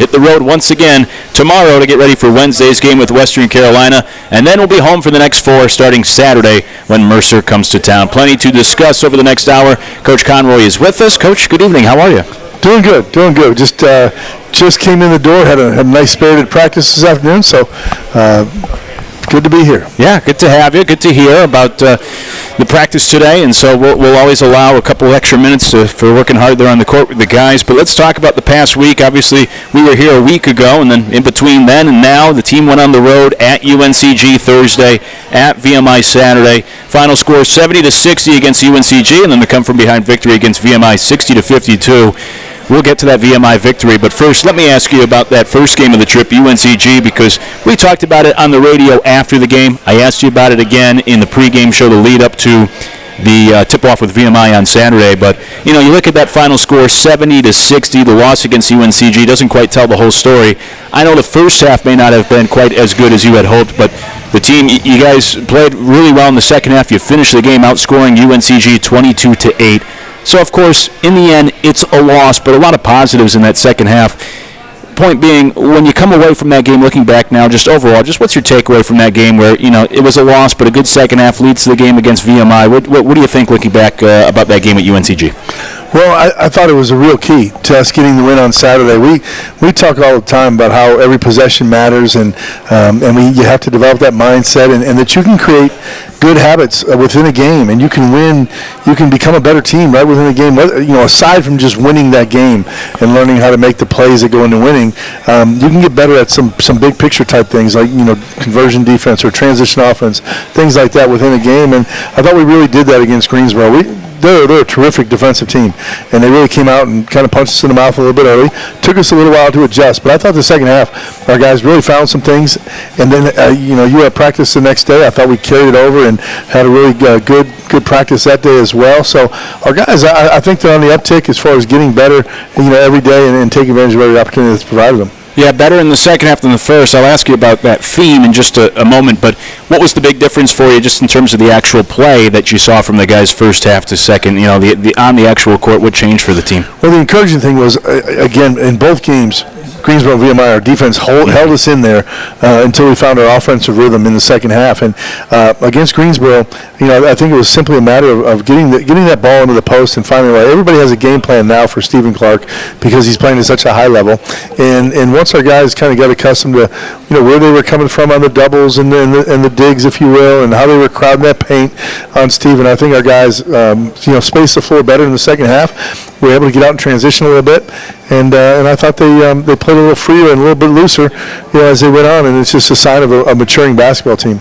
hit the road once again tomorrow to get ready for Wednesday's game with Western Carolina, and then we'll be home for the next 4 starting Saturday when Mercer comes to town. Plenty to discuss over the next hour. Coach Conroy is with us. Coach, good evening. How are you? Doing good. Just came in the door, had a nice spirited practice this afternoon, so good to be here. Yeah, good to have you. Good to hear about the practice today, and so we'll always allow a couple extra minutes for working hard there on the court with the guys. But let's talk about the past week. Obviously, we were here a week ago, and then in between then and now, the team went on the road at UNCG Thursday, at VMI Saturday. Final score 70-60 against UNCG, and then the come-from-behind victory against VMI 60-52. We'll get to that VMI victory, but first, let me ask you about that first game of the trip, UNCG, because we talked about it on the radio after the game. I asked you about it again in the pregame show, the lead up to the tip-off with VMI on Saturday. But, you look at that final score, 70-60, the loss against UNCG doesn't quite tell the whole story. I know the first half may not have been quite as good as you had hoped, but the team, you guys played really well in the second half. You finished the game outscoring UNCG 22-8. So, of course, in the end, it's a loss, but a lot of positives in that second half. Point being, when you come away from that game, looking back now, just overall, just what's your takeaway from that game where, it was a loss, but a good second half leads to the game against VMI? What do you think, looking back about that game at UNCG? Well, I thought it was a real key to us getting the win on Saturday. We talk all the time about how every possession matters, and you have to develop that mindset, and that you can create good habits within a game, and you can win. You can become a better team right within a game. Aside from just winning that game and learning how to make the plays that go into winning, you can get better at some big picture type things like conversion defense or transition offense, things like that within a game. And I thought we really did that against Greensboro. They're a terrific defensive team, and they really came out and kind of punched us in the mouth a little bit early. Took us a little while to adjust, but I thought the second half, our guys really found some things. And then, you had practice the next day. I thought we carried it over and had a really good practice that day as well. So our guys, I think they're on the uptick as far as getting better, every day and taking advantage of every opportunity that's provided them. Yeah, better in the second half than the first. I'll ask you about that theme in just a moment, but what was the big difference for you just in terms of the actual play that you saw from the guys' first half to second? On the actual court, what changed for the team? Well, the encouraging thing was, again, in both games, Greensboro and VMI, our defense held us in there until we found our offensive rhythm in the second half. And against Greensboro, I think it was simply a matter of getting that ball into the post and finding a way. Everybody has a game plan now for Stephen Clark because he's playing at such a high level. And once our guys kind of got accustomed to where they were coming from on the doubles and the digs, if you will, and how they were crowding that paint on Stephen, I think our guys spaced the floor better in the second half. We were able to get out and transition a little bit, and I thought they played a little freer and a little bit looser, as they went on, and it's just a sign of a maturing basketball team.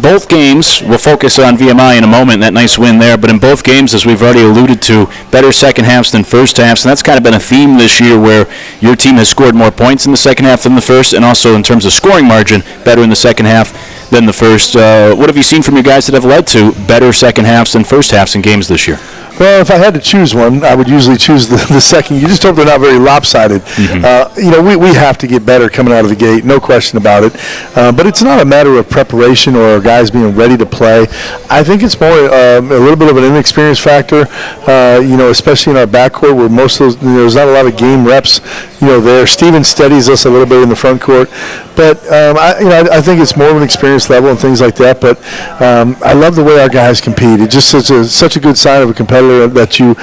Both games, we'll focus on VMI in a moment, that nice win there, but in both games, as we've already alluded to, better second halves than first halves, and that's kind of been a theme this year where your team has scored more points in the second half than the first, and also in terms of scoring margin, better in the second half than the first. What have you seen from you guys that have led to better second halves than first halves in games this year? Well, if I had to choose one, I would usually choose the second. You just hope they're not very lopsided. Mm-hmm. We have to get better coming out of the gate, no question about it. But it's not a matter of preparation or guys being ready to play. I think it's more a little bit of an inexperience factor, especially in our backcourt where most of those, there's not a lot of game reps, there. Steven steadies us a little bit in the front court. But I think it's more of an experience level and things like that. But I love the way our guys compete. It's just such a good sign of a competitor that you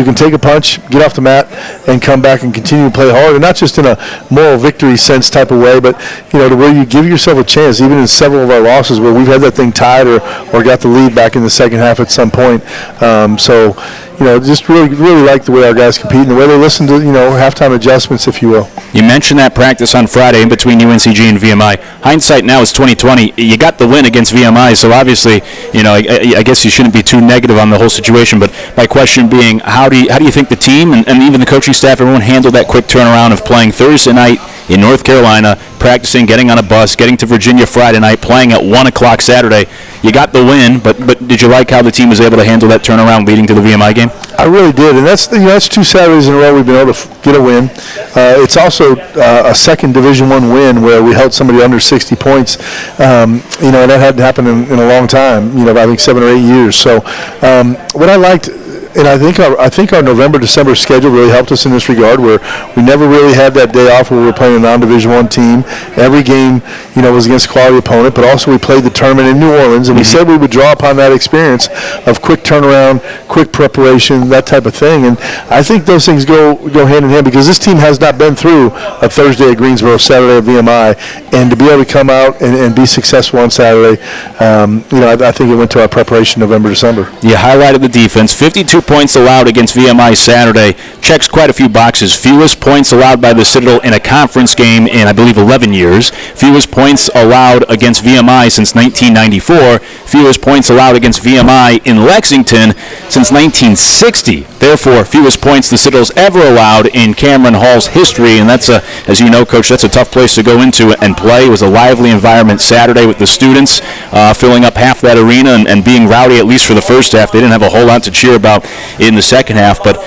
can take a punch, get off the mat, and come back and continue to play hard. And not just in a moral victory sense type of way, but to where you give yourself a chance. Even in several of our losses where we've had that thing tied or got the lead back in the second half at some point. Just really like the way our guys compete and the way they listen to halftime adjustments, if you will. You mentioned that practice on Friday in between UNCG and VMI. Hindsight now is 2020. You got the win against VMI, so obviously, I guess you shouldn't be too negative on the whole situation. But my question being, how do you think the team and even the coaching staff, everyone handled that quick turnaround of playing Thursday night in North Carolina, practicing, getting on a bus, getting to Virginia Friday night, playing at 1 o'clock Saturday? You got the win, but did you like how the team was able to handle that turnaround leading to the VMI game? I really did, and that's 2 Saturdays in a row we've been able to get a win. It's also a second Division I win where we held somebody under 60 points, and that hadn't happened in a long time. I think 7 or 8 years. So what I liked And I think our November-December schedule really helped us in this regard, where we never really had that day off where we were playing a non-Division I team. Every game, was against a quality opponent, but also we played the tournament in New Orleans, and we said we would draw upon that experience of quick turnaround, quick preparation, that type of thing. And I think those things go hand in hand, because this team has not been through a Thursday at Greensboro, Saturday at VMI, and to be able to come out and be successful on Saturday, I think it went to our preparation November, December. You highlighted the defense. 52 points allowed against VMI Saturday. Checks quite a few boxes. Fewest points allowed by the Citadel in a conference game in, I believe, 11 years. Fewest points allowed against VMI since 1994. Fewest points allowed against VMI in Lexington since 1960. Therefore, fewest points the Citadel's ever allowed in Cameron Hall's history. And that's, as you know, Coach, that's a tough place to go into and play. It was a lively environment Saturday with the students filling up half that arena and being rowdy, at least for the first half. They didn't have a whole lot to cheer about in the second half. But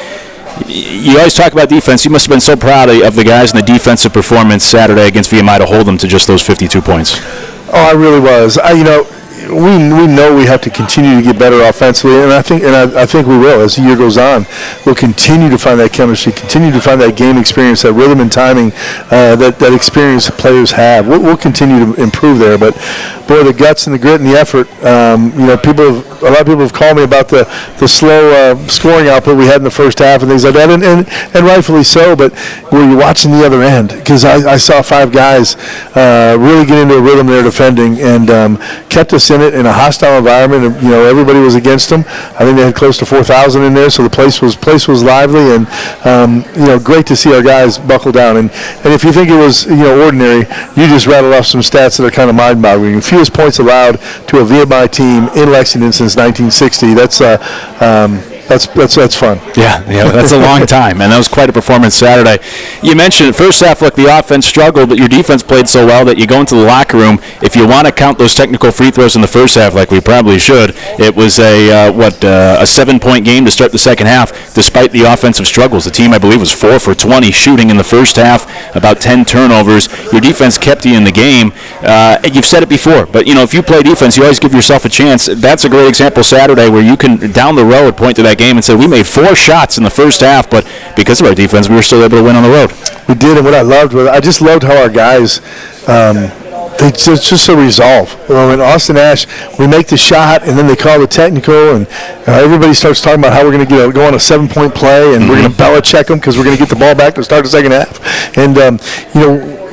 you always talk about defense. You must have been so proud of the guys in the defensive performance Saturday against VMI to hold them to just those 52 points. Oh, I really was. We know we have to continue to get better offensively, and I think we will as the year goes on. We'll continue to find that chemistry, continue to find that game experience, that rhythm and timing, that experience that players have. We'll continue to improve there, but boy, the guts and the grit and the effort. A lot of people have called me about the slow scoring output we had in the first half and things like that, and rightfully so. But where you're watching the other end, because I saw 5 guys really get into a rhythm there defending and kept us in it in a hostile environment. And, everybody was against them. I think they had close to 4,000 in there, so the place was lively, and great to see our guys buckle down. And if you think it was ordinary, you just rattled off some stats that are kind of mind-boggling. Fewest points allowed to a VMI team in Lexington since 1960. That's fun. Yeah, that's a long time, and that was quite a performance Saturday. You mentioned first half, look, the offense struggled, but your defense played so well that you go into the locker room. If you want to count those technical free throws in the first half, like we probably should, it was a 7-point game to start the second half, despite the offensive struggles. The team, I believe, was 4 for 20 shooting in the first half, about 10 turnovers. Your defense kept you in the game. You've said it before, but if you play defense, you always give yourself a chance. That's a great example Saturday, where you can down the road point to that game and said we made 4 shots in the first half, but because of our defense, we were still able to win on the road. We did, and what I just loved how our guys, they just a resolve. When Austin Ash, we make the shot, and then they call the technical, and everybody starts talking about how we're going to go on a 7-point play, and we're going to Belichick them because we're going to get the ball back to start the second half. And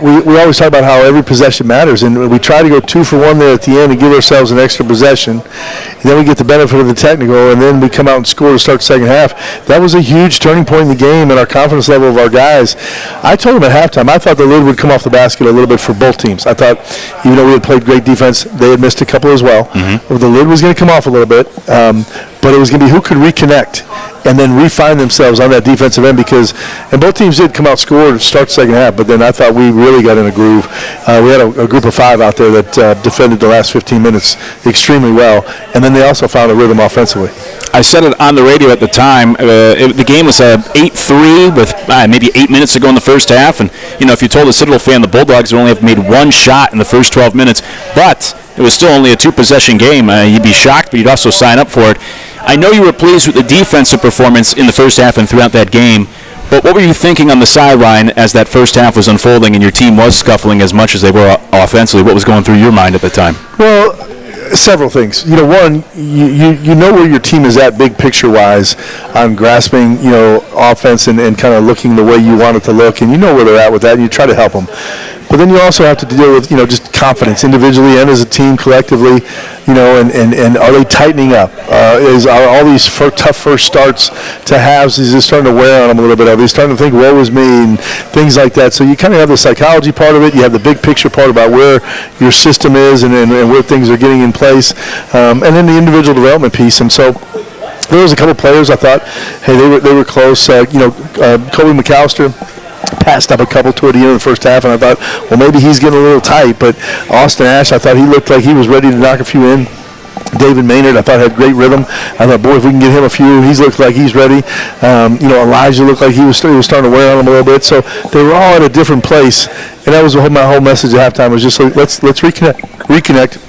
we always talk about how every possession matters, and we try to go 2 for 1 there at the end and give ourselves an extra possession. And then we get the benefit of the technical, and then we come out and score to start the second half. That was a huge turning point in the game and our confidence level of our guys. I told them at halftime, I thought the lid would come off the basket a little bit for both teams. I thought, even though we had played great defense, they had missed a couple as well. The lid was going to come off a little bit, but it was going to be who could reconnect and then refine themselves on that defensive end, and both teams did come out score to start the second half, but then I thought we really got in a groove. We had a group of 5 out there that defended the last 15 minutes extremely well, and then they also found a rhythm offensively. I said it on the radio at the time. The game was 8-3 with maybe 8 minutes to go in the first half, and if you told a Citadel fan the Bulldogs would only have made 1 shot in the first 12 minutes, but it was still only a 2-possession game. You'd be shocked, but you'd also sign up for it. I know you were pleased with the defensive performance in the first half and throughout that game, but what were you thinking on the sideline as that first half was unfolding and your team was scuffling as much as they were offensively? What was going through your mind at the time? Well, several things. One, you know where your team is at big picture-wise on grasping, offense and kind of looking the way you want it to look, and you know where they're at with that, and you try to help them. But then you also have to deal with, just confidence individually and as a team collectively, and are they tightening up? Are all these tough first starts to halves, is it starting to wear on them a little bit? Are they starting to think, woe is me, and things like that? So you kind of have the psychology part of it. You have the big picture part about where your system is and where things are getting in place, and then the individual development piece. And so there was a couple players I thought, hey, they were close. Kobe McAllister passed up a couple toward the end of the first half, and I thought, well, maybe he's getting a little tight. But Austin Ash, I thought he looked like he was ready to knock a few in. David Maynard, I thought, had great rhythm. I thought, boy, if we can get him a few, he's looked like he's ready. Elijah looked like he was starting to wear on him a little bit. So they were all at a different place, and that was my whole message at halftime, was just like, let's reconnect.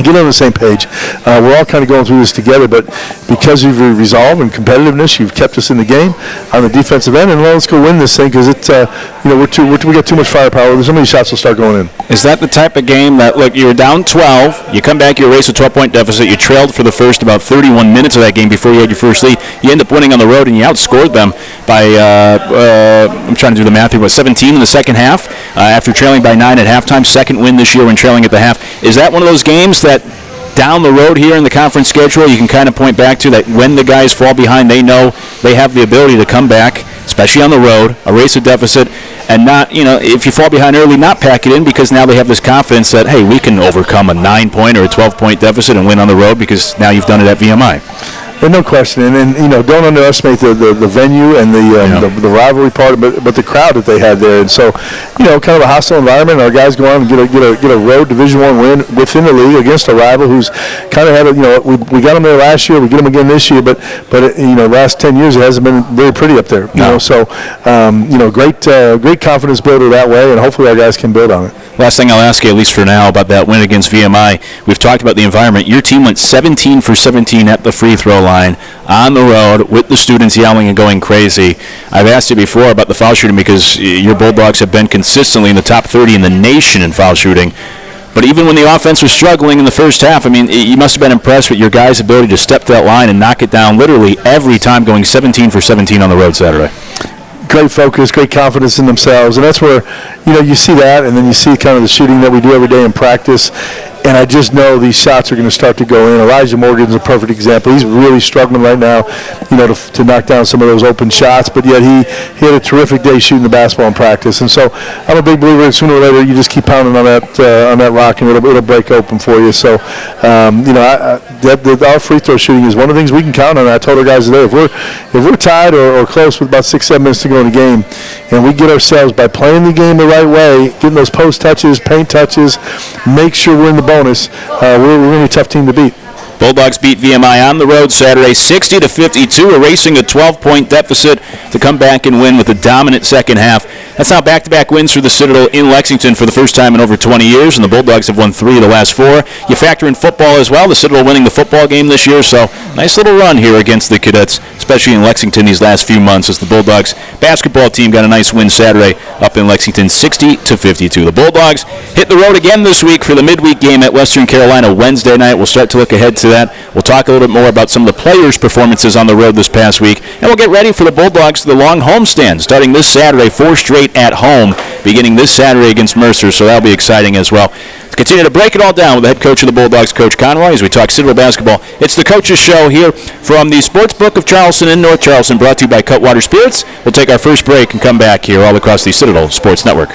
get on the same page. We're all kind of going through this together, but because of your resolve and competitiveness, you've kept us in the game on the defensive end, and let's go win this thing because it's we got too much firepower. There's so many shots will start going in. Is that the type of game that, look, you were down 12, you come back, you erase a 12-point deficit, you trailed for the first about 31 minutes of that game before you had your first lead, you end up winning on the road, and you outscored them by, I'm trying to do the math here, 17 in the second half, after trailing by 9 at halftime, second win this year when trailing at the half. Is that one of those games that down the road here in the conference schedule you can kind of point back to, that when the guys fall behind, they know they have the ability to come back, especially on the road, erase a deficit, and not, if you fall behind early, not pack it in, because now they have this confidence that, hey, we can overcome a 9-point or a 12-point deficit and win on the road because now you've done it at VMI. And no question, and don't underestimate the venue and the rivalry part, but the crowd that they had there, and so kind of a hostile environment. Our guys go on and get a road Division I win within the league against a rival who's kind of had we got them there last year, we get them again this year, but last 10 years it hasn't been very pretty up there. So great confidence builder that way, and hopefully our guys can build on it. Last thing I'll ask you, at least for now, about that win against VMI. We've talked about the environment. Your team went 17 for 17 at the free throw line on the road with the students yelling and going crazy. I've asked you before about the foul shooting because your Bulldogs have been consistently in the top 30 in the nation in foul shooting. But even when the offense was struggling in the first half, you must have been impressed with your guys' ability to step to that line and knock it down literally every time, going 17 for 17 on the road Saturday. Great focus, great confidence in themselves, and that's where you see that, and then you see kind of the shooting that we do every day in practice. And I just know these shots are going to start to go in. Elijah Morgan's a perfect example. He's really struggling right now, to knock down some of those open shots. But yet he had a terrific day shooting the basketball in practice. And so I'm a big believer that sooner or later you just keep pounding on that rock and it'll break open for you. So our free throw shooting is one of the things we can count on. I told our guys today, if we're tied or close with about 6-7 minutes to go in the game, and we get ourselves, by playing the game the right way, getting those post touches, paint touches, make sure we're in the bonus, we're a really tough team to beat. Bulldogs beat VMI on the road Saturday 60-52, erasing a 12-point deficit to come back and win with a dominant second half. That's now back-to-back wins for the Citadel in Lexington for the first time in over 20 years, and the Bulldogs have won 3 of the last 4. You factor in football as well, the Citadel winning the football game this year, so nice little run here against the Cadets, especially in Lexington these last few months, as the Bulldogs basketball team got a nice win Saturday up in Lexington 60-52. The Bulldogs hit the road again this week for the midweek game at Western Carolina Wednesday night. We'll start to look ahead to that. We'll talk a little bit more about some of the players' performances on the road this past week, and we'll get ready for the Bulldogs to the long homestand starting this Saturday, 4 straight at home, beginning this Saturday against Mercer, so that'll be exciting as well. Let's continue to break it all down with the head coach of the Bulldogs, Coach Conroy, as we talk Citadel basketball. It's the Coach's Show here from the Sportsbook of Charleston in North Charleston, brought to you by Cutwater Spirits. We'll take our first break and come back here all across the Citadel Sports Network.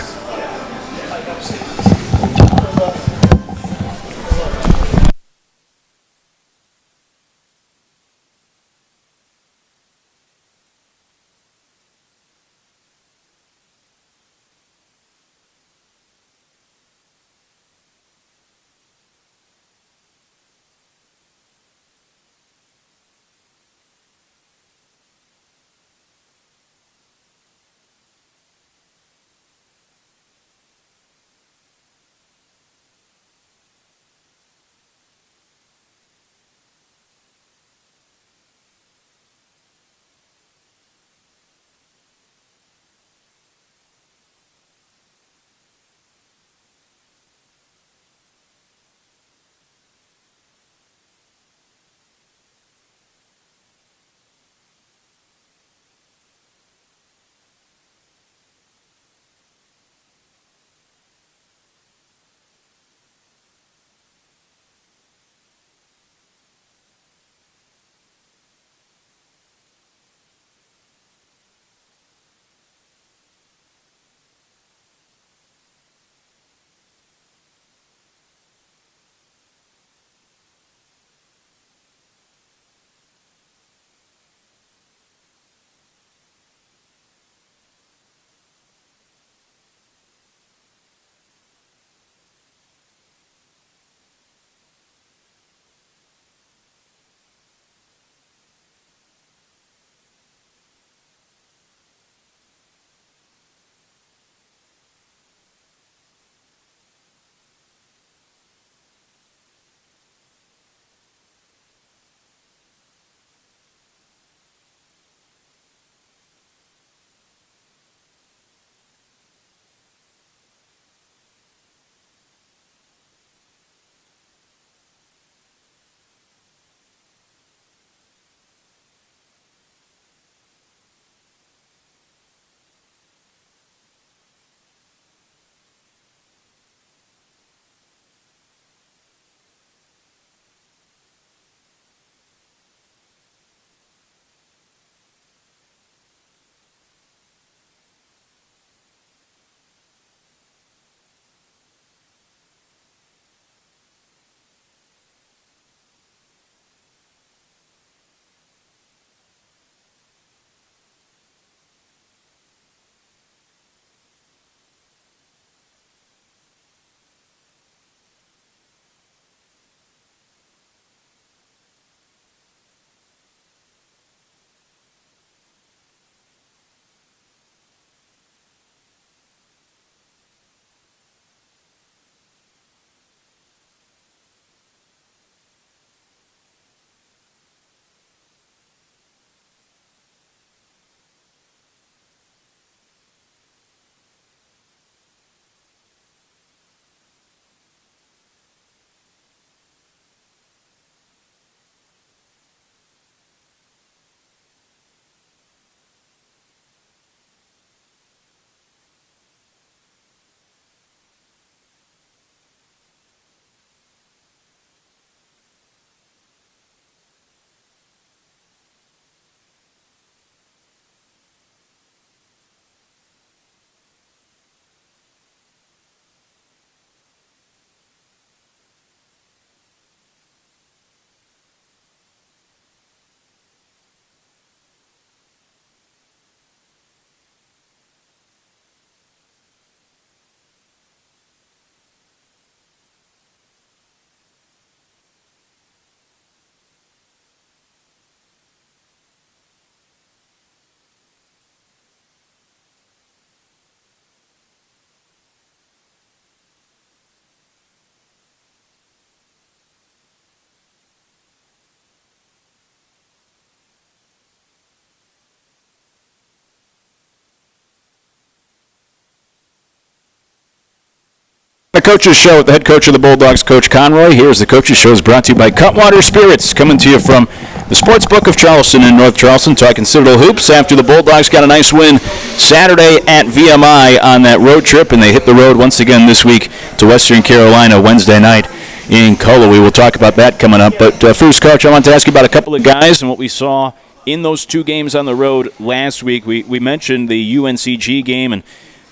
The Coaches Show with the head coach of the Bulldogs, Coach Conroy. Here's the Coaches Show is brought to you by Cutwater Spirits, coming to you from the Sports Book of Charleston in North Charleston, talking Citadel Hoops after the Bulldogs got a nice win Saturday at VMI on that road trip, and they hit the road once again this week to Western Carolina Wednesday night in Cola. We will talk about that coming up. But first, Coach, I want to ask you about a couple of guys and what we saw in those two games on the road last week. We mentioned the UNCG game, and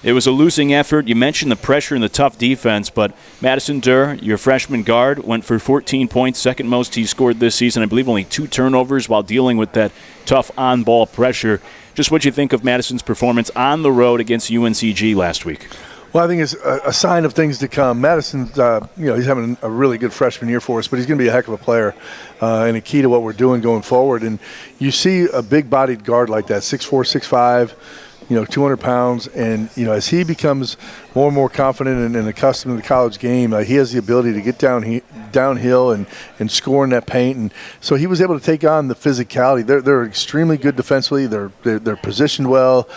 it was a losing effort. You mentioned the pressure and the tough defense, but Madison Durr, your freshman guard, went for 14 points, second most he scored this season. I believe only 2 turnovers while dealing with that tough on-ball pressure. Just what you think of Madison's performance on the road against UNCG last week? Well, I think it's a sign of things to come. Madison's, he's having a really good freshman year for us, but he's going to be a heck of a player and a key to what we're doing going forward. And you see a big-bodied guard like that, 6'4", 6'5", 200 pounds, and as he becomes more and more confident and accustomed to the college game, he has the ability to get downhill and score in that paint, and so he was able to take on the physicality. They're extremely good defensively. They're positioned well,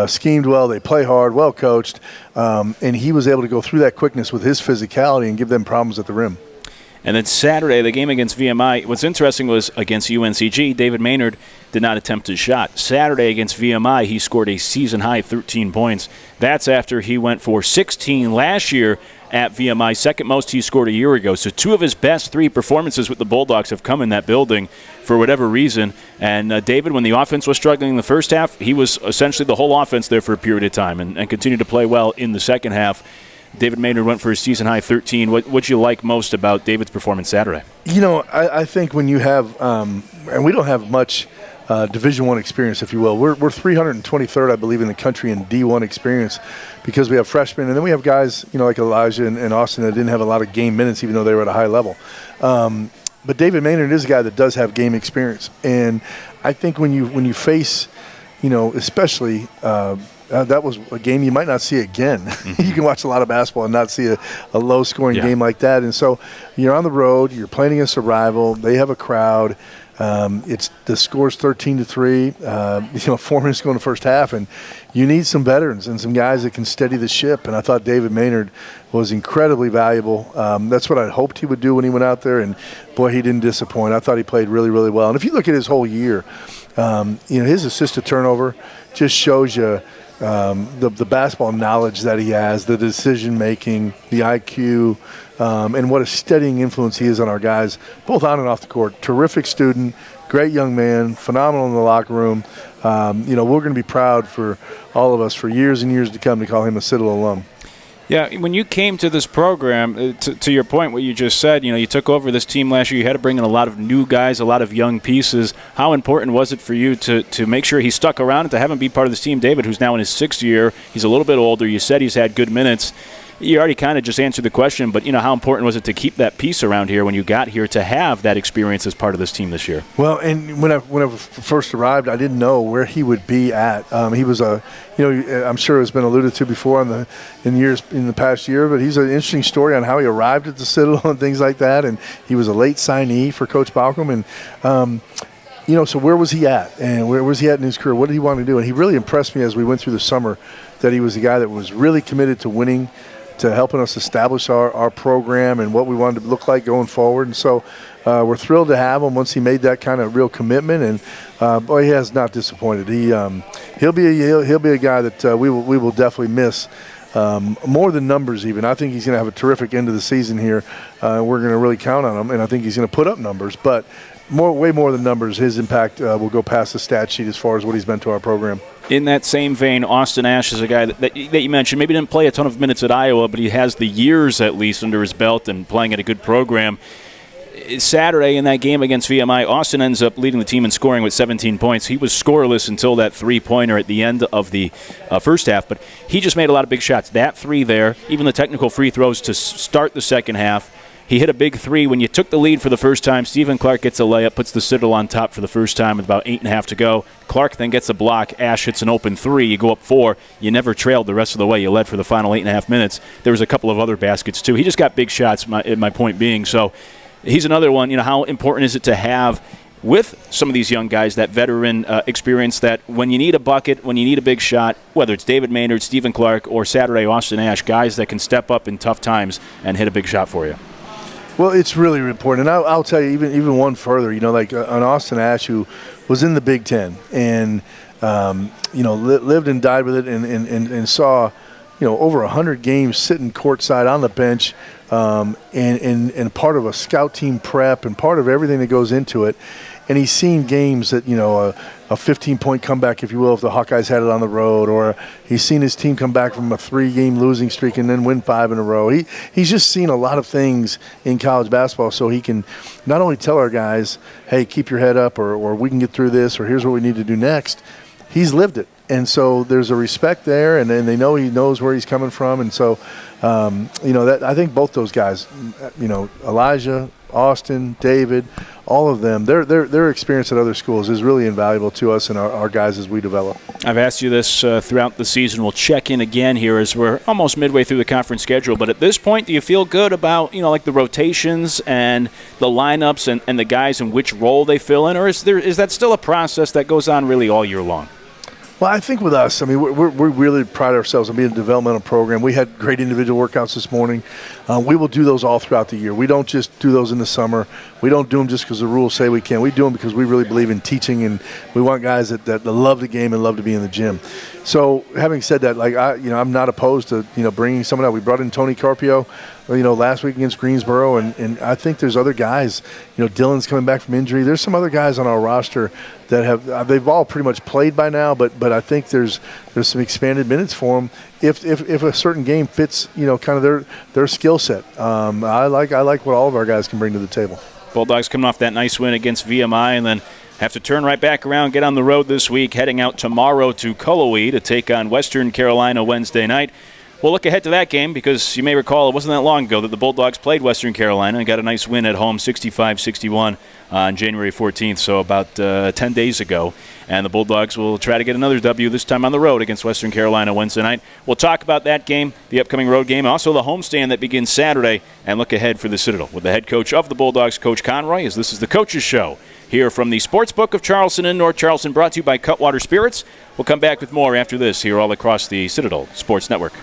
schemed well. They play hard, well coached, and he was able to go through that quickness with his physicality and give them problems at the rim. And then Saturday, the game against VMI, what's interesting was against UNCG, David Maynard did not attempt his shot. Saturday against VMI, he scored a season-high 13 points. That's after he went for 16 last year at VMI, second most he scored a year ago. So 2 of his best 3 performances with the Bulldogs have come in that building for whatever reason. And David, when the offense was struggling in the first half, he was essentially the whole offense there for a period of time and continued to play well in the second half. David Maynard went for a season-high 13. What'd you like most about David's performance Saturday? I think when you have and we don't have much Division I experience, if you will. We're 323rd, I believe, in the country in D1 experience because we have freshmen, and then we have guys, like Elijah and Austin that didn't have a lot of game minutes even though they were at a high level. But David Maynard is a guy that does have game experience. And I think when you face, especially that was a game you might not see again. Mm-hmm. You can watch a lot of basketball and not see a low-scoring game like that. And so you're on the road. You're playing against a rival. They have a crowd. The score's 13-3. 4 minutes to go in the first half, and you need some veterans and some guys that can steady the ship. And I thought David Maynard was incredibly valuable. That's what I hoped he would do when he went out there. And boy, he didn't disappoint. I thought he played really, really well. And if you look at his whole year, his assist to turnover just shows you the basketball knowledge that he has, the decision-making, the IQ, and what a steadying influence he is on our guys, both on and off the court. Terrific student, great young man, phenomenal in the locker room. We're going to be proud for all of us for years and years to come to call him a Citadel alum. Yeah, when you came to this program, to your point, what you just said, you took over this team last year. You had to bring in a lot of new guys, a lot of young pieces. How important was it for you to make sure he stuck around and to have him be part of this team? David, who's now in his 6th year, he's a little bit older. You said he's had good minutes. You already kind of just answered the question, but how important was it to keep that piece around here when you got here to have that experience as part of this team this year? Well, and when I first arrived, I didn't know where he would be at. He was I'm sure it's been alluded to before in the past year, but he's an interesting story on how he arrived at the Citadel and things like that. And he was a late signee for Coach Balcom, and so where was he at? And where was he at in his career? What did he want to do? And he really impressed me as we went through the summer that he was a guy that was really committed to winning, to helping us establish our program and what we wanted to look like going forward. And so we're thrilled to have him once he made that kind of real commitment. And boy, he has not disappointed. He'll be a guy that we will definitely miss. More than numbers even. I think he's going to have a terrific end of the season here. We're going to really count on him, and I think he's going to put up numbers. But way more than numbers, his impact will go past the stat sheet as far as what he's been to our program. In that same vein, Austin Ash is a guy that you mentioned. Maybe didn't play a ton of minutes at Iowa, but he has the years at least under his belt and playing at a good program. Saturday in that game against VMI, Austin ends up leading the team in scoring with 17 points. He was scoreless until that three-pointer at the end of the first half, but he just made a lot of big shots. That 3 there, even the technical free throws to start the second half. He hit a big 3 when you took the lead for the first time. Stephen Clark gets a layup, puts the Citadel on top for the first time with about 8.5 to go. Clark then gets a block. Ash hits an open 3. You go up 4. You never trailed the rest of the way. You led for the final 8.5 minutes. There was a couple of other baskets, too. He just got big shots, my point being. So he's another one. How important is it to have with some of these young guys, that veteran experience, that when you need a bucket, when you need a big shot, whether it's David Maynard, Stephen Clark, or Saturday Austin Ash, guys that can step up in tough times and hit a big shot for you? Well, it's really important. And I'll tell you, even one further, like an Austin Ash who was in the Big Ten and, lived and died with it and saw, over 100 games sitting courtside on the bench and part of a scout team prep and part of everything that goes into it. And he's seen games that, a 15-point comeback, if you will, if the Hawkeyes had it on the road, or he's seen his team come back from a 3-game losing streak and then win 5 in a row. He's just seen a lot of things in college basketball, so he can not only tell our guys, hey, keep your head up, or we can get through this, or here's what we need to do next. He's lived it. And so there's a respect there, and they know he knows where he's coming from. And so, that I think both those guys, Elijah, Austin, David, all of them, their experience at other schools is really invaluable to us and our guys as we develop. I've asked you this throughout the season. We'll check in again here as we're almost midway through the conference schedule. But at this point, do you feel good about, like the rotations and the lineups and the guys and which role they fill in? Or is that still a process that goes on really all year long? Well, I think with us, we really pride ourselves on being a developmental program. We had great individual workouts this morning. We will do those all throughout the year. We don't just do those in the summer. We don't do them just because the rules say we can. We do them because we really believe in teaching, and we want guys that love the game and love to be in the gym. So, having said that, I'm not opposed to bringing someone out. We brought in Tony Carpio, last week against Greensboro, and I think there's other guys. Dylan's coming back from injury. There's some other guys on our roster that they've all pretty much played by now, but I think there's some expanded minutes for them if a certain game fits kind of their skill set. I like what all of our guys can bring to the table. Bulldogs coming off that nice win against VMI, and then have to turn right back around, get on the road this week, heading out tomorrow to Cullowhee to take on Western Carolina Wednesday night. We'll look ahead to that game because you may recall it wasn't that long ago that the Bulldogs played Western Carolina and got a nice win at home, 65-61 on January 14th, so about 10 days ago. And the Bulldogs will try to get another W, this time on the road against Western Carolina Wednesday night. We'll talk about that game, the upcoming road game, also the homestand that begins Saturday, and look ahead for the Citadel with the head coach of the Bulldogs, Coach Conroy, as this is the Coach's Show here from the Sportsbook of Charleston in North Charleston, brought to you by Cutwater Spirits. We'll come back with more after this here all across the Citadel Sports Network.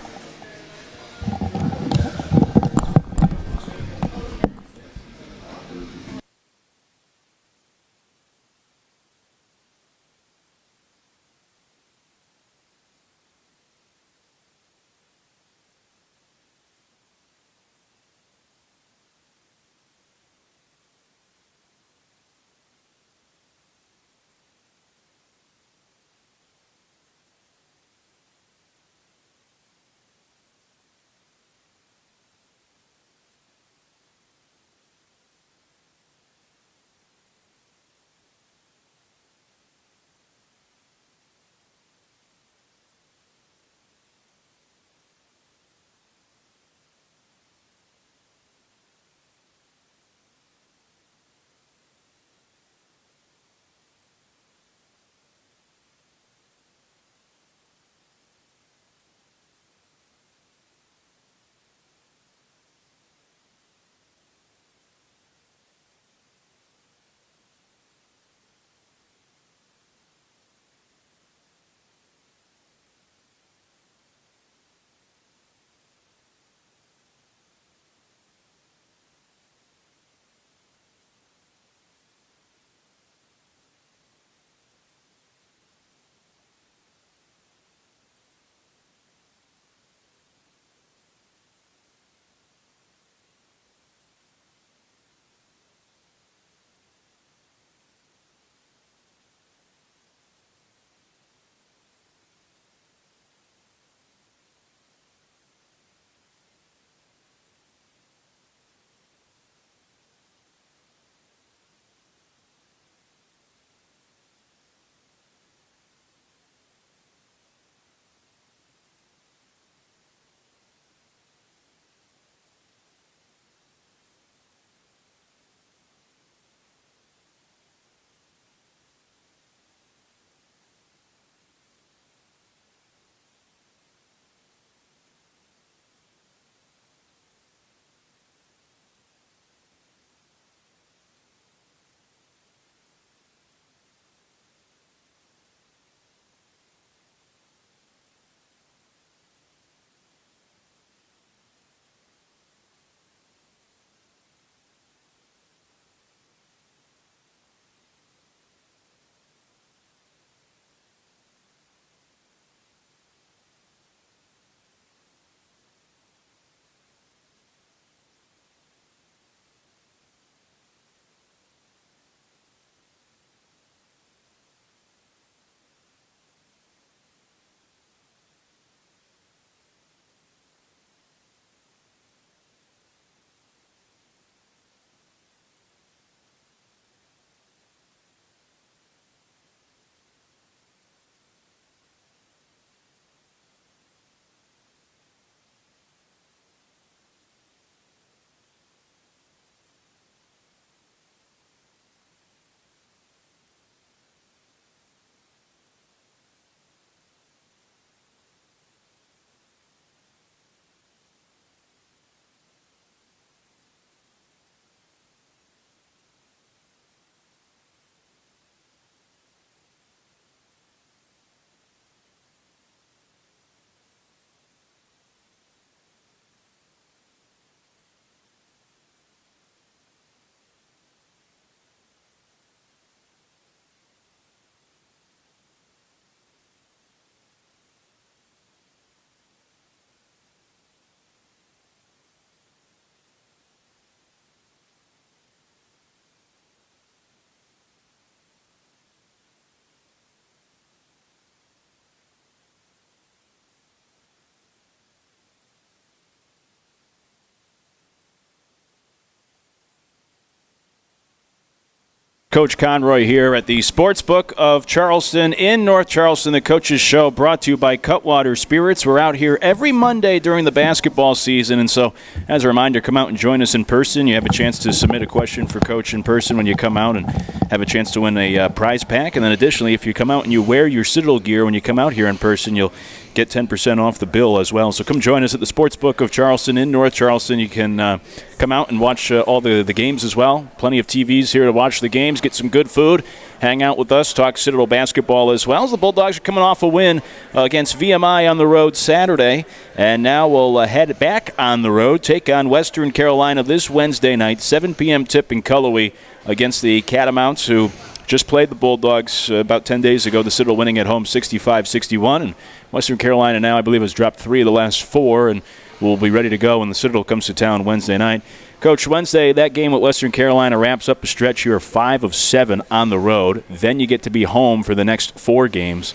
Coach Conroy here at the Sportsbook of Charleston in North Charleston. The Coach's Show brought to you by Cutwater Spirits. We're out here every Monday during the basketball season, and so as a reminder, come out and join us in person. You have a chance to submit a question for Coach in person when you come out and have a chance to win a prize pack. And then additionally, if you come out and you wear your Citadel gear when you come out here in person, you'll get 10% off the bill as well. So come join us at the Sportsbook of Charleston in North Charleston. You can come out and watch all the games as well. Plenty of TVs here to watch the games, get some good food, hang out with us, talk Citadel basketball as well. As the Bulldogs are coming off a win against VMI on the road Saturday. And now we'll head back on the road, take on Western Carolina this Wednesday night, 7 p.m. tip in Cullowhee against the Catamounts, who just played the Bulldogs about 10 days ago. The Citadel winning at home 65-61. And Western Carolina now, I believe, has dropped 3 of the last 4 and will be ready to go when the Citadel comes to town Wednesday night. Coach, Wednesday, that game at Western Carolina wraps up a stretch. You're 5 of 7 on the road. Then you get to be home for the next 4 games.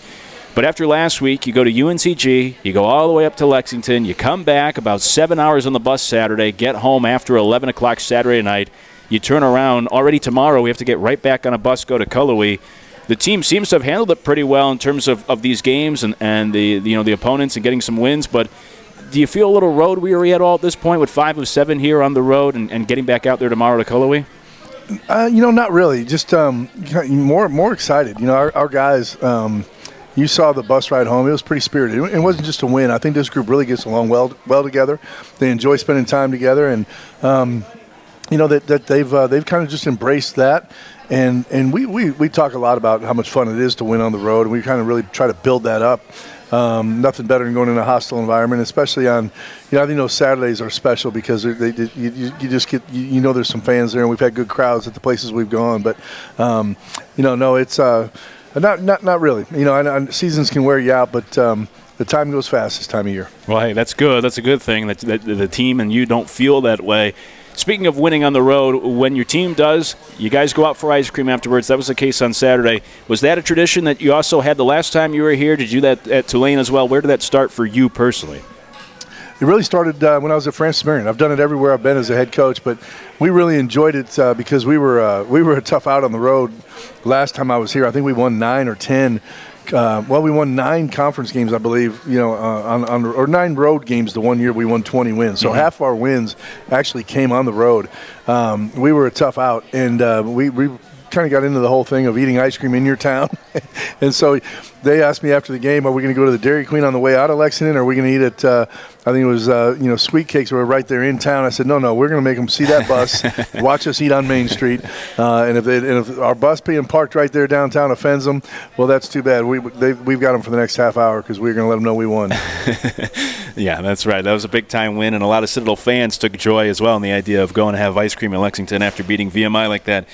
But after last week, you go to UNCG, you go all the way up to Lexington, you come back about 7 hours on the bus Saturday, get home after 11 o'clock Saturday night. You turn around already tomorrow. We have to get right back on a bus, go to Cullowhee. The team seems to have handled it pretty well in terms of these games and the opponents and getting some wins. But do you feel a little road weary at all at this point with 5 of 7 here on the road and getting back out there tomorrow to Cullowhee? Not really. Just more excited. Our guys. You saw the bus ride home. It was pretty spirited. It wasn't just a win. I think this group really gets along well together. They enjoy spending time together, and that they've kind of just embraced that. And we talk a lot about how much fun it is to win on the road, and we kind of really try to build that up. Nothing better than going in a hostile environment, especially on, I think those Saturdays are special because you just get, there's some fans there, and we've had good crowds at the places we've gone. But, no, it's not really. Seasons can wear you out, but the time goes fast this time of year. Well, hey, that's good. That's a good thing that the team and you don't feel that way. Speaking of winning on the road, when your team does, you guys go out for ice cream afterwards. That was the case on Saturday. Was that a tradition that you also had the last time you were here? Did you do that at Tulane as well? Where did that start for you personally? It really started when I was at Francis Marion. I've done it everywhere I've been as a head coach, but we really enjoyed it because we were a tough out on the road. Last time I was here, I think we won 9 or 10. We won 9 conference games, I believe, or 9 road games the one year we won 20 wins. So half our wins actually came on the road. We were a tough out, and we kind of got into the whole thing of eating ice cream in your town. And so they asked me after the game, are we going to go to the Dairy Queen on the way out of Lexington, or are we going to eat at, I think it was, Sweet Cakes were right there in town. I said, no, we're going to make them see that bus, watch us eat on Main Street. And if our bus being parked right there downtown offends them, well, that's too bad. We've got them for the next half hour because we're going to let them know we won. Yeah, that's right. That was a big-time win, and a lot of Citadel fans took joy as well in the idea of going to have ice cream in Lexington after beating VMI like that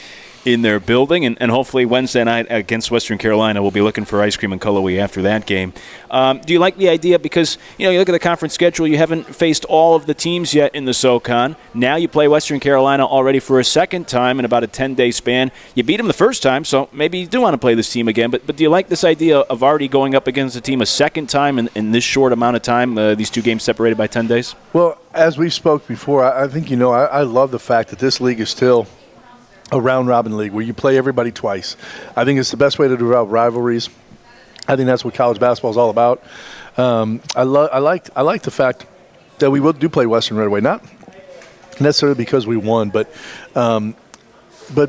in their building, and hopefully Wednesday night against Western Carolina, we'll be looking for ice cream in Cullowhee after that game. Do you like the idea? Because, you look at the conference schedule, you haven't faced all of the teams yet in the SoCon. Now you play Western Carolina already for a second time in about a 10-day span. You beat them the first time, so maybe you do want to play this team again, but do you like this idea of already going up against a team a second time in this short amount of time, these 2 games separated by 10 days? Well, as we've spoke before, I think, I love the fact that this league is still a round-robin league where you play everybody twice. I think it's the best way to develop rivalries. I think that's what college basketball is all about. I like the fact that we do play Western right away, not necessarily because we won, but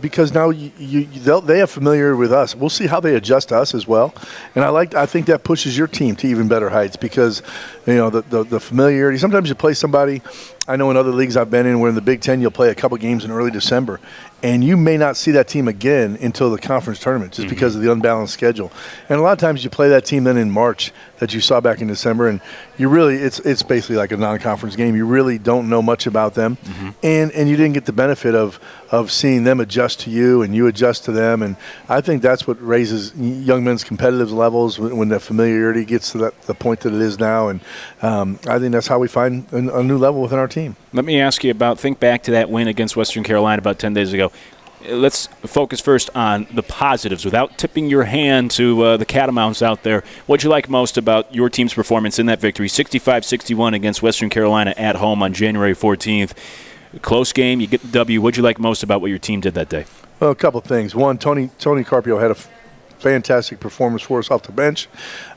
because now they have familiarity with us. We'll see how they adjust to us as well, and I think that pushes your team to even better heights because the familiarity. Sometimes you play somebody. I know in other leagues I've been in, where in the Big Ten you'll play a couple games in early December, and you may not see that team again until the conference tournament just because of the unbalanced schedule. And a lot of times you play that team then in March that you saw back in December, and you really it's basically like a non-conference game. You really don't know much about them, and you didn't get the benefit of seeing them adjust to you and you adjust to them. And I think that's what raises young men's competitive levels when the familiarity gets to the point that it is now. And I think that's how we find a new level within our team. Let me ask you think back to that win against Western Carolina about 10 days ago. Let's focus first on the positives without tipping your hand to the Catamounts out there. What'd you like most about your team's performance in that victory, 65-61 against Western Carolina at home on January 14th? Close game, you get the W. What'd you like most about what your team did that day? Well, a couple of things. One, Tony Carpio had a fantastic performance for us off the bench.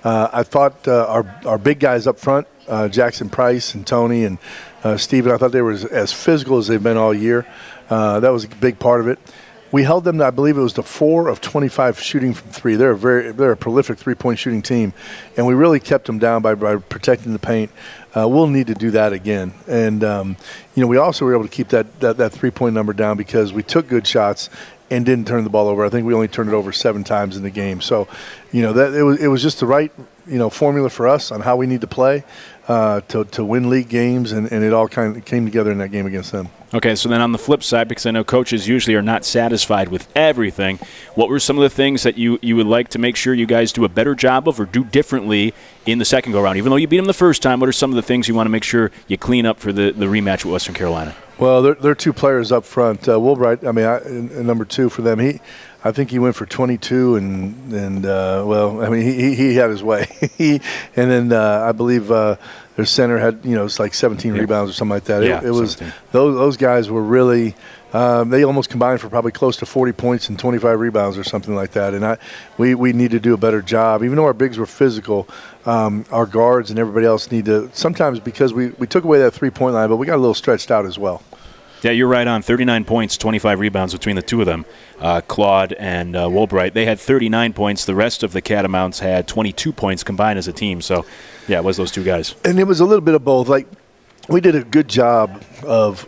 I thought our big guys up front, Jackson Price and Tony and Steven, I thought they were as physical as they've been all year. That was a big part of it. We held them to, I believe it was to 4 of 25 shooting from three. They're a prolific three-point shooting team, and we really kept them down by protecting the paint. We'll need to do that again. And, we also were able to keep that three-point number down because we took good shots and didn't turn the ball over. I think we only turned it over 7 times in the game. So, that it was just the right, formula for us on how we need to play to win league games, and it all kind of came together in that game against them. Okay, so then on the flip side, because I know coaches usually are not satisfied with everything, what were some of the things that you would like to make sure you guys do a better job of or do differently in the second go-round? Even though you beat them the first time, what are some of the things you want to make sure you clean up for the rematch with Western Carolina? Well, there are 2 players up front. Wilbright, number 2 for them. I think he went for 22, and he had his way. And then I believe their center had it's like 17 rebounds or something like that. Yeah, it was 17. Those guys were really. They almost combined for probably close to 40 points and 25 rebounds or something like that. And we need to do a better job. Even though our bigs were physical, our guards and everybody else need to sometimes, because we took away that three-point line, but we got a little stretched out as well. Yeah, you're right on. 39 points, 25 rebounds between the two of them, Claude and Wilbright. They had 39 points. The rest of the Catamounts had 22 points combined as a team. So, yeah, it was those 2 guys. And it was a little bit of both. Like, we did a good job of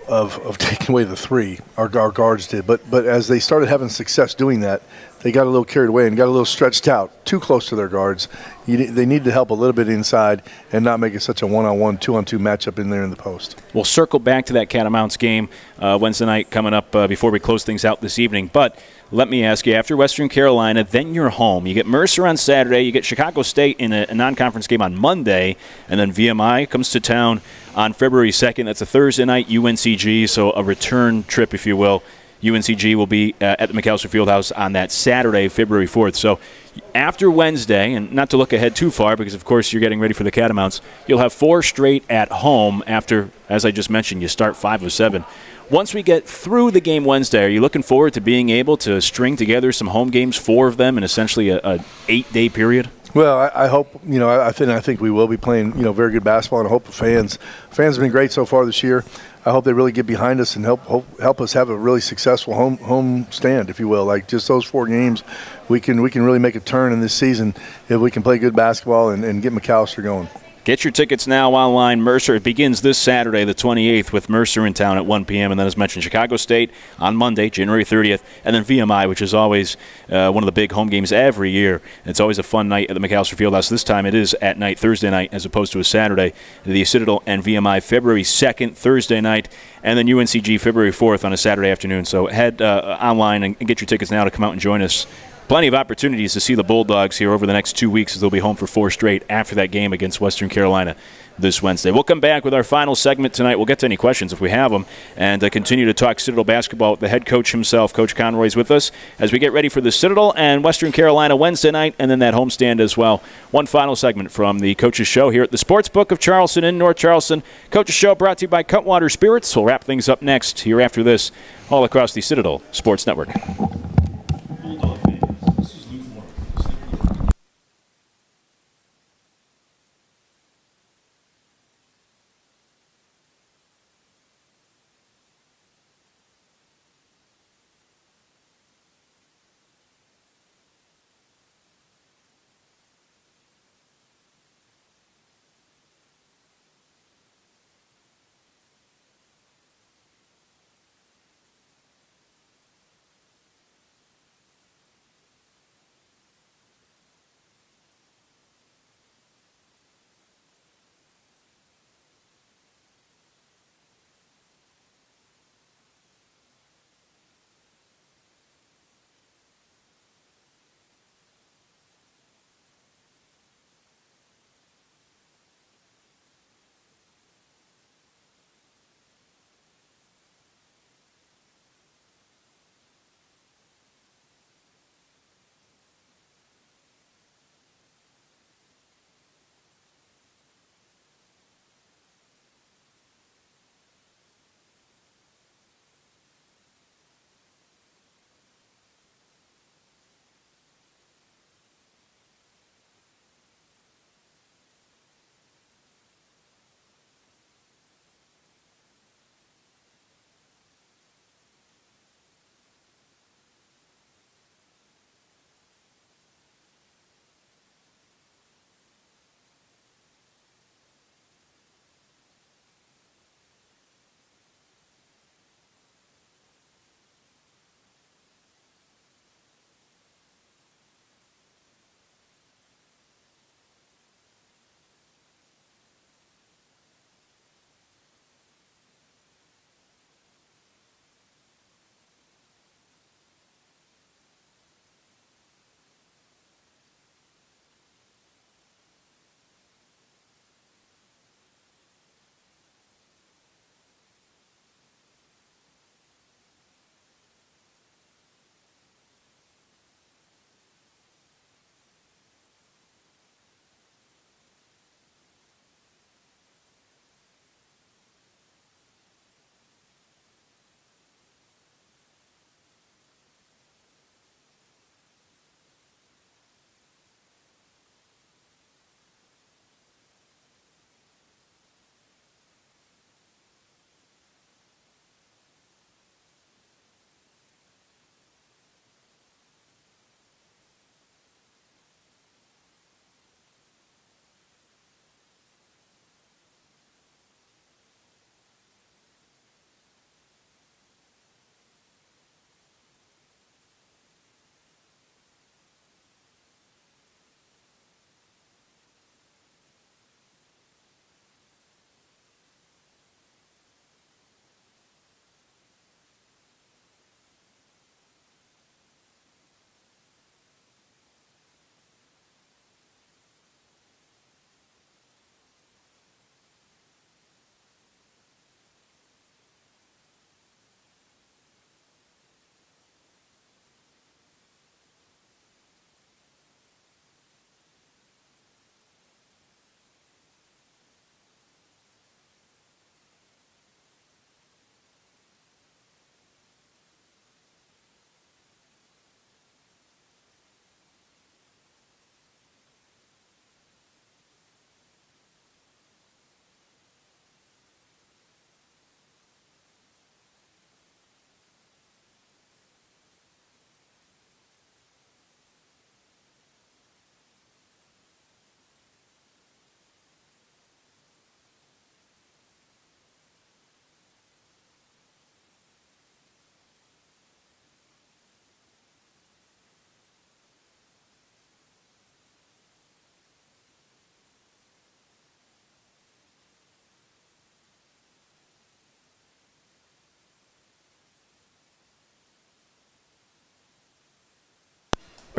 taking away the three. Our guards did. But as they started having success doing that, they got a little carried away and got a little stretched out, too close to their guards. They need to help a little bit inside and not make it such a one-on-one, two-on-two matchup in there in the post. We'll circle back to that Catamounts game Wednesday night coming up before we close things out this evening. But let me ask you, after Western Carolina, then you're home. You get Mercer on Saturday. You get Chicago State in a non-conference game on Monday. And then VMI comes to town on February 2nd. That's a Thursday night, UNCG, so a return trip, if you will. UNCG will be at the McAllister Fieldhouse on that Saturday, February 4th. So after Wednesday, and not to look ahead too far because, of course, you're getting ready for the Catamounts, you'll have 4 straight at home after, as I just mentioned, you start 5 of 7. Once we get through the game Wednesday, are you looking forward to being able to string together some home games, 4 of them, in essentially a 8-day period? Well, I hope, I think we will be playing, very good basketball, and I hope the fans have been great so far this year. I hope they really get behind us and help us have a really successful home stand, if you will. Like just those 4 games, we can really make a turn in this season if we can play good basketball and get McAllister going. Get your tickets now online. Mercer, it begins this Saturday, the 28th, with Mercer in town at 1 p.m. And then, as mentioned, Chicago State on Monday, January 30th. And then VMI, which is always one of the big home games every year. It's always a fun night at the McAllister Fieldhouse. This time it is at night, Thursday night, as opposed to a Saturday. The Citadel and VMI February 2nd, Thursday night. And then UNCG February 4th on a Saturday afternoon. So head online and get your tickets now to come out and join us. Plenty of opportunities to see the Bulldogs here over the next 2 weeks as they'll be home for 4 straight after that game against Western Carolina this Wednesday. We'll come back with our final segment tonight. We'll get to any questions if we have them and continue to talk Citadel basketball. The head coach himself, Coach Conroy, is with us as we get ready for the Citadel and Western Carolina Wednesday night and then that homestand as well. One final segment from the Coach's Show here at the Sportsbook of Charleston in North Charleston. Coach's Show brought to you by Cutwater Spirits. We'll wrap things up next here after this all across the Citadel Sports Network.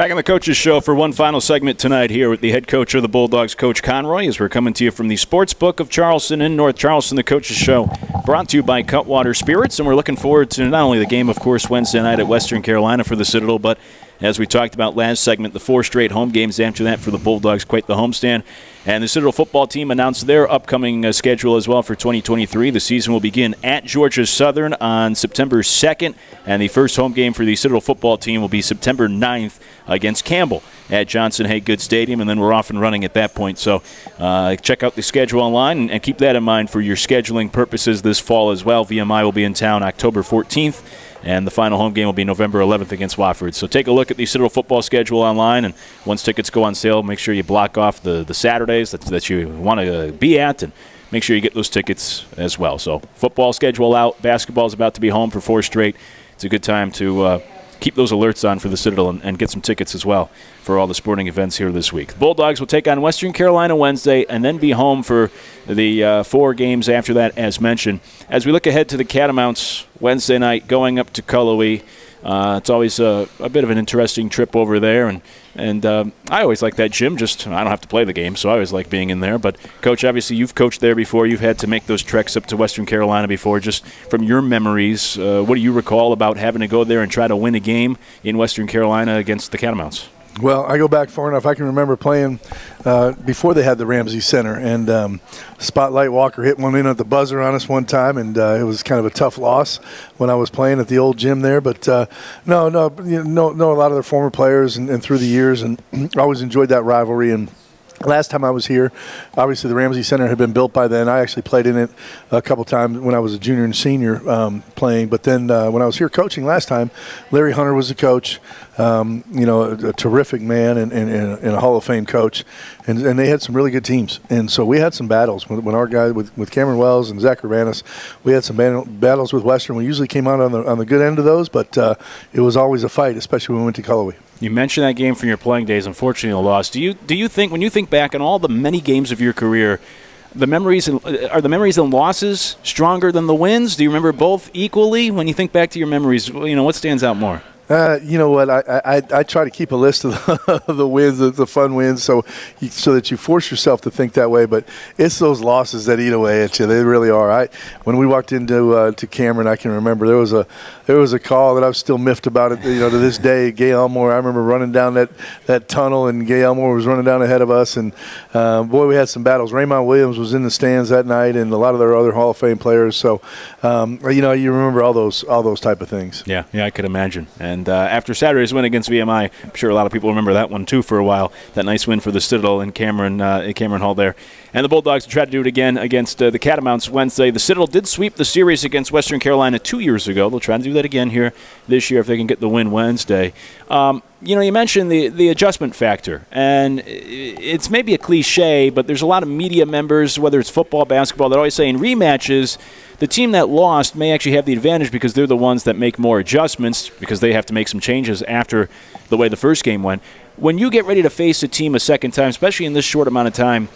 Back on the Coaches Show for one final segment tonight here with the head coach of the Bulldogs, Coach Conroy, as we're coming to you from the Sports Book of Charleston in North Charleston. The Coaches Show brought to you by Cutwater Spirits, and we're looking forward to not only the game, of course, Wednesday night at Western Carolina for the Citadel, but as we talked about last segment, the 4 straight home games after that for the Bulldogs, quite the homestand. And the Citadel football team announced their upcoming schedule as well for 2023. The season will begin at Georgia Southern on September 2nd, and the first home game for the Citadel football team will be September 9th against Campbell at Johnson Haygood Stadium, and then we're off and running at that point. So check out the schedule online and keep that in mind for your scheduling purposes this fall as well. VMI will be in town October 14th. And the final home game will be November 11th against Wofford. So take a look at the Citadel football schedule online, and once tickets go on sale, make sure you block off the Saturdays that you want to be at, and make sure you get those tickets as well. So football schedule out. Basketball is about to be home for 4 straight. It's a good time to keep those alerts on for the Citadel and get some tickets as well for all the sporting events here this week. The Bulldogs will take on Western Carolina Wednesday and then be home for the 4 games after that, as mentioned. As we look ahead to the Catamounts Wednesday night, going up to Cullowhee, it's always a bit of an interesting trip over there, and I always like that gym. Just I don't have to play the game, so I always like being in there. But, Coach, obviously you've coached there before. You've had to make those treks up to Western Carolina before. Just from your memories, what do you recall about having to go there and try to win a game in Western Carolina against the Catamounts? Well, I go back far enough. I can remember playing before they had the Ramsey Center, and Spotlight Walker hit one in at the buzzer on us one time, and it was kind of a tough loss when I was playing at the old gym there. But know a lot of their former players and through the years, and always enjoyed that rivalry. And last time I was here, obviously the Ramsey Center had been built by then. I actually played in it a couple times when I was a junior and senior playing. But then when I was here coaching last time, Larry Hunter was the coach, a terrific man and a Hall of Fame coach. And they had some really good teams. And so we had some battles. When our guy with Cameron Wells and Zach Urbanis, we had some battles with Western. We usually came out on the good end of those, but it was always a fight, especially when we went to Cullowhee. You mentioned that game from your playing days. Unfortunately, a loss. Do you think, when you think back on all the many games of your career, are the memories and losses stronger than the wins? Do you remember both equally when you think back to your memories? What stands out more? You know what? I try to keep a list of the wins, the fun wins, so that you force yourself to think that way. But it's those losses that eat away at you. They really are. When we walked into to Cameron, I can remember there was a call that I was still miffed about it. To this day, Gay Elmore. I remember running down that tunnel, and Gay Elmore was running down ahead of us. And boy, we had some battles. Raymond Williams was in the stands that night, and a lot of their other Hall of Fame players. So you remember all those type of things. Yeah, I could imagine. And after Saturday's win against VMI, I'm sure a lot of people remember that one too for a while. That nice win for the Citadel in Cameron Hall there. And the Bulldogs will try to do it again against the Catamounts Wednesday. The Citadel did sweep the series against Western Carolina 2 years ago. They'll try to do that again here this year if they can get the win Wednesday. You mentioned the adjustment factor, and it's maybe a cliche, but there's a lot of media members, whether it's football, basketball, that always say in rematches, the team that lost may actually have the advantage because they're the ones that make more adjustments because they have to make some changes after the way the first game went. When you get ready to face a team a second time, especially in this short amount of time,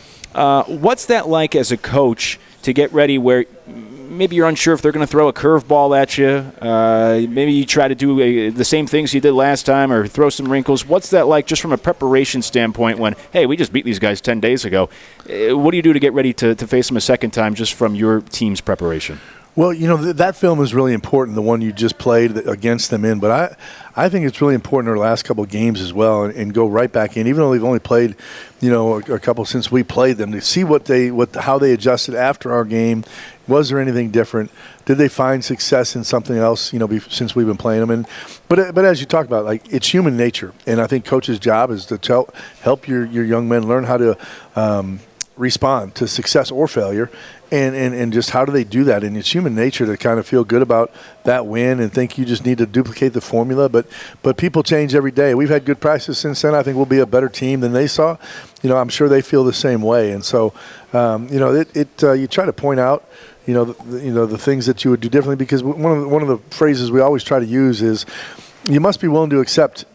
what's that like as a coach to get ready where maybe you're unsure if they're going to throw a curveball at you? Maybe you try to do the same things you did last time or throw some wrinkles. What's that like just from a preparation standpoint when, hey, we just beat these guys 10 days ago? What do you do to get ready to face them a second time just from your team's preparation? Well, that film is really important, the one you just played against them in. But I think it's really important in our last couple of games as well and go right back in, even though they've only played, a couple since we played them, to see how they adjusted after our game. Was there anything different? Did they find success in something else, since we've been playing them? But as you talk about, it's human nature. And I think coach's job is to help your young men learn how to respond to success or failure, and just how do they do that. And it's human nature to kind of feel good about that win and think you just need to duplicate the formula. But people change every day. We've had good practice since then. I think we'll be a better team than they saw. I'm sure they feel the same way. And so, you try to point out, the things that you would do differently, because one of the phrases we always try to use is you must be willing to accept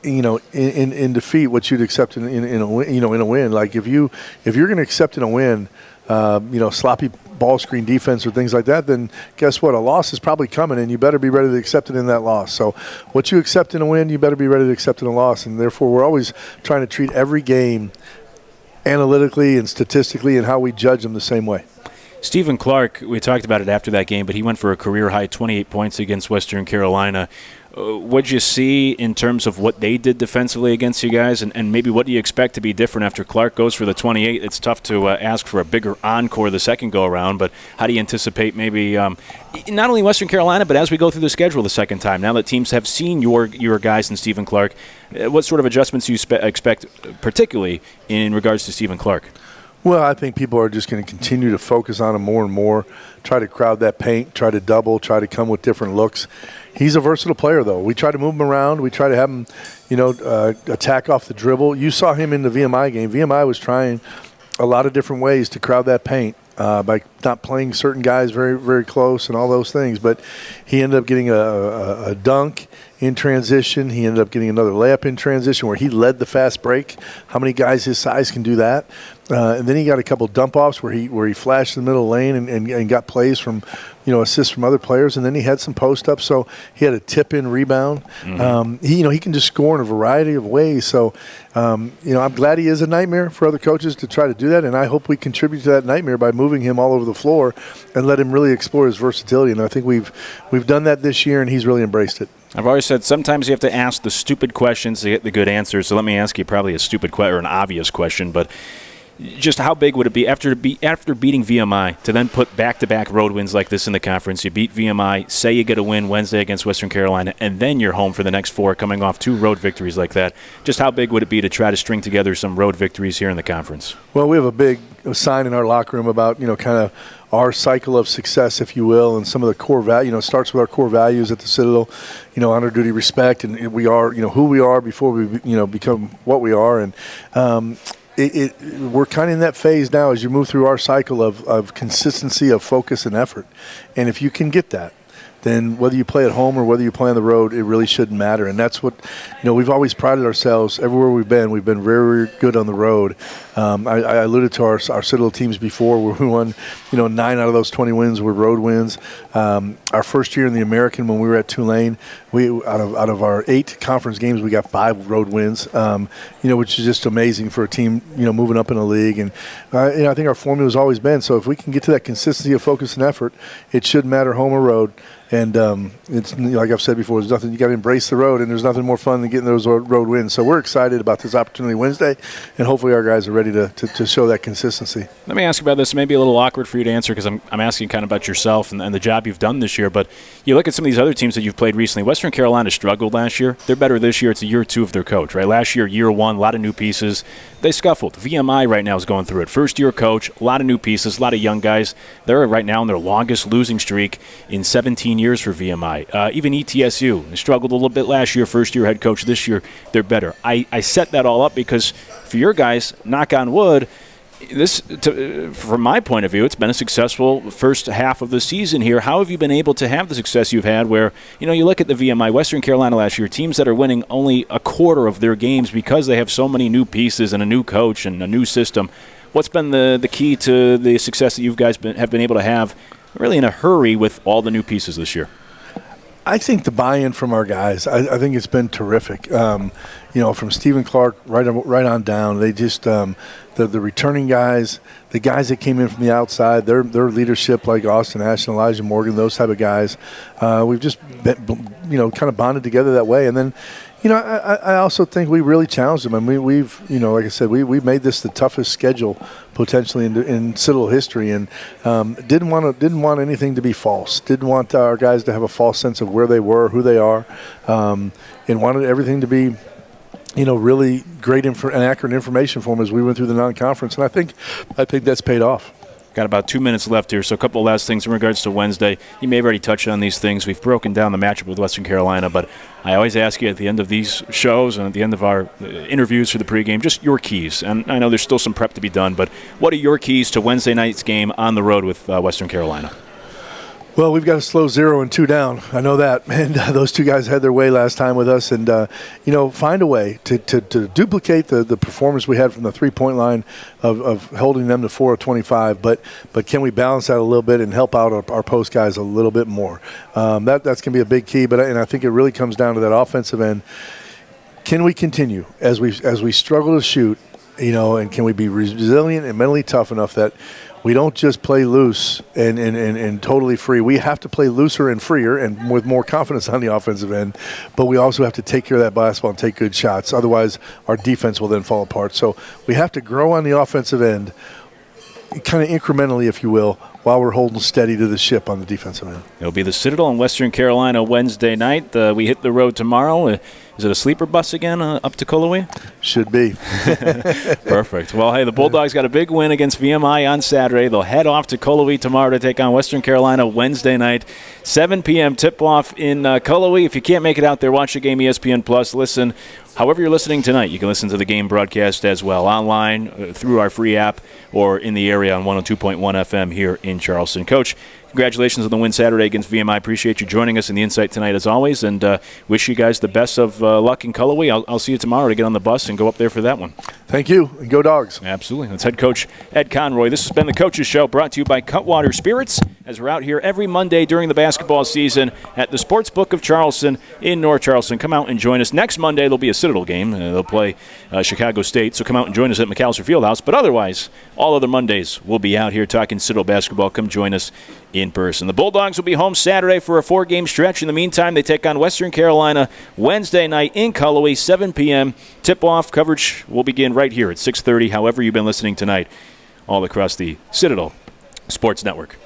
in defeat what you'd accept in a win. Like if you're going to accept in a win, sloppy ball screen defense or things like that, then guess what? A loss is probably coming, and you better be ready to accept it in that loss. So what you accept in a win, you better be ready to accept in a loss. And therefore, we're always trying to treat every game analytically and statistically and how we judge them the same way. Stephen Clark, we talked about it after that game, but he went for a career-high 28 points against Western Carolina. What'd you see in terms of what they did defensively against you guys, and maybe what do you expect to be different after Clark goes for the 28? It's tough to ask for a bigger encore the second go-around, but how do you anticipate maybe not only Western Carolina, but as we go through the schedule the second time, now that teams have seen your guys and Stephen Clark, what sort of adjustments do you expect, particularly in regards to Stephen Clark? Well, I think people are just going to continue to focus on him more and more, try to crowd that paint, try to double, try to come with different looks. He's a versatile player, though. We try to move him around. We try to have him, attack off the dribble. You saw him in the VMI game. VMI was trying a lot of different ways to crowd that paint by not playing certain guys very, very close and all those things. But he ended up getting a dunk in transition. He ended up getting another layup in transition where he led the fast break. How many guys his size can do that? And then he got a couple dump offs where he flashed in the middle lane and got plays from, assists from other players. And then he had some post ups, so he had a tip in rebound. Mm-hmm. He can just score in a variety of ways. So, I'm glad he is a nightmare for other coaches to try to do that. And I hope we contribute to that nightmare by moving him all over the floor and let him really explore his versatility. And I think we've done that this year, and he's really embraced it. I've always said sometimes you have to ask the stupid questions to get the good answers. So let me ask you probably a stupid or an obvious question, but just how big would it be after beating VMI to then put back-to-back road wins like this in the conference? You beat VMI, say you get a win Wednesday against Western Carolina, and then you're home for the next 4 coming off 2 road victories like that. Just how big would it be to try to string together some road victories here in the conference? Well, we have a big sign in our locker room about, kind of our cycle of success, if you will, and some of the core value. It starts with our core values at the Citadel, honor, duty, respect, and we are, who we are before we, become what we are. And we're kind of in that phase now as you move through our cycle of consistency, of focus and effort. And if you can get that, then whether you play at home or whether you play on the road, it really shouldn't matter. And that's what, we've always prided ourselves everywhere we've been. We've been very, very good on the road. I alluded to our Citadel teams before where we won, 9 out of those 20 wins were road wins. Our first year in the American when we were at Tulane, out of our 8 conference games, we got 5 road wins, which is just amazing for a team, moving up in the league. And I think our formula has always been, so if we can get to that consistency of focus and effort, it shouldn't matter home or road. And it's like I've said before, there's nothing, you got to embrace the road, and there's nothing more fun than getting those road wins. So we're excited about this opportunity Wednesday, and hopefully our guys are ready to show that consistency. Let me ask you about this. It may be a little awkward for you to answer because I'm asking kind of about yourself and the job you've done this year. But you look at some of these other teams that you've played recently. Western Carolina struggled last year. They're better this year. It's a year 2 of their coach, right? Last year 1, a lot of new pieces. They scuffled. VMI right now is going through it. First-year coach, a lot of new pieces, a lot of young guys. They're right now in their longest losing streak in 17 years for VMI. Even ETSU, they struggled a little bit last year, first-year head coach. This year, they're better. I set that all up because for your guys, knock on wood, from my point of view, it's been a successful first half of the season here. How have you been able to have the success you've had where, you look at the VMI, Western Carolina last year, teams that are winning only a quarter of their games because they have so many new pieces and a new coach and a new system. What's been the key to the success that you guys have been able to have really in a hurry with all the new pieces this year? I think the buy-in from our guys, I think it's been terrific. From Stephen Clark right on down, they just the returning guys, the guys that came in from the outside, their leadership, like Austin Ash and Elijah Morgan, those type of guys, we've just been, kind of bonded together that way. And then, I also think we really challenged them. I mean, we've, like I said, we made this the toughest schedule potentially in Citadel history, and didn't want anything to be false. Didn't want our guys to have a false sense of where they were, who they are, and wanted everything to be, really great and accurate information for them as we went through the non-conference. And I think that's paid off. Got about 2 minutes left here, so a couple of last things in regards to Wednesday. You may have already touched on these things. We've broken down the matchup with Western Carolina, but I always ask you at the end of these shows and at the end of our interviews for the pregame, just your keys. And I know there's still some prep to be done, but what are your keys to Wednesday night's game on the road with Western Carolina? Well, we've got to slow 0 and 2 down. I know that. And those two guys had their way last time with us. And, find a way to duplicate the performance we had from the three-point line of holding them to 4 of 25. But can we balance that a little bit and help out our post guys a little bit more? That's going to be a big key. And I think it really comes down to that offensive end. Can we continue as we struggle to shoot, and can we be resilient and mentally tough enough that we don't just play loose and totally free. We have to play looser and freer and with more confidence on the offensive end, but we also have to take care of that basketball and take good shots. Otherwise, our defense will then fall apart. So we have to grow on the offensive end kind of incrementally, if you will, while we're holding steady to the ship on the defensive end. It'll be the Citadel in Western Carolina Wednesday night. We hit the road tomorrow. Is it a sleeper bus again up to Cullowhee? Should be. Perfect. Well, hey, the Bulldogs got a big win against VMI on Saturday. They'll head off to Cullowhee tomorrow to take on Western Carolina Wednesday night. 7 p.m. tip-off in Cullowhee. If you can't make it out there, watch the game ESPN Plus. Listen. However you're listening tonight, you can listen to the game broadcast as well, online, through our free app, or in the area on 102.1 FM here in Charleston. Coach, congratulations on the win Saturday against VMI. Appreciate you joining us in the Insight tonight as always, and wish you guys the best of luck in Cullowhee. I'll see you tomorrow to get on the bus and go up there for that one. Thank you, and go Dogs. Absolutely. That's head coach Ed Conroy. This has been the Coaches Show, brought to you by Cutwater Spirits, as we're out here every Monday during the basketball season at the Sportsbook of Charleston in North Charleston. Come out and join us. Next Monday, there'll be a Citadel game. They'll play Chicago State, so come out and join us at McAllister Fieldhouse. But otherwise, all other Mondays, we'll be out here talking Citadel basketball. Come join us in person. The Bulldogs will be home Saturday for a 4-game stretch. In the meantime, they take on Western Carolina Wednesday night in Cullowhee, 7 p.m. Tip-off coverage will begin right here at 6:30, however you've been listening tonight, all across the Citadel Sports Network.